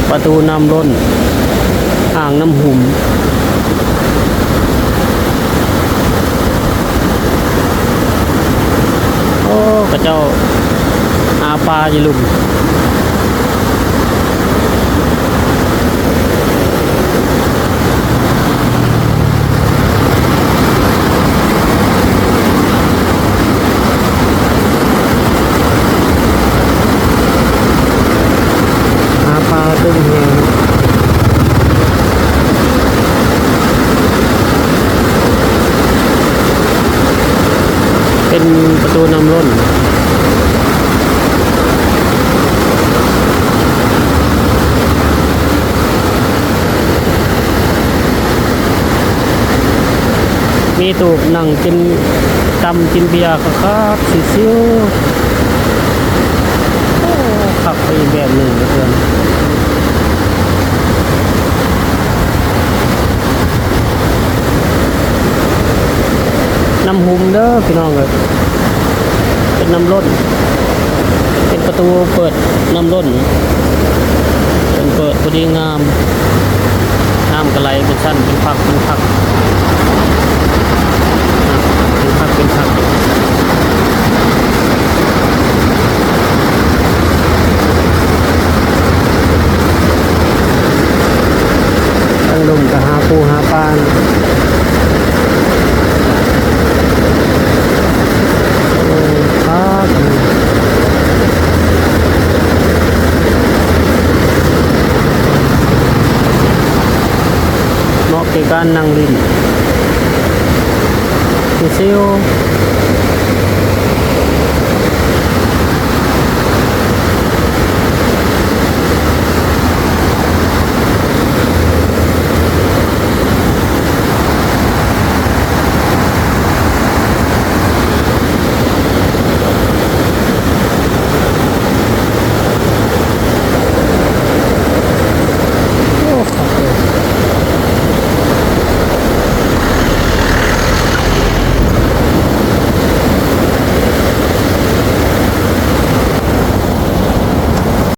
ประตูน้ำล้นอ่างน้ำหุ่มโอ้กระเจ้าอาปลาอยู่ลุมอาปลาตึงแหงเป็นประตูน้ำล้นมีตูบนั่งกินตำกินเบียร์ครับซิวๆโอ้ขับไปอีกแบบหนึ่งเพื่อนน้ำหุ่มเด้อพี่น้องเลยเป็นน้ำล้นเป็นประตูเปิดน้ำล้นเป็นเปิดพอดีงามน้ำกระไหลเป็นชั้นเป็นพักเป็นพักเป็นพักเป็นพักตั้งลมกับหาปูหาปลาเหมาะแก่การนั่งลิ้นซิวๆ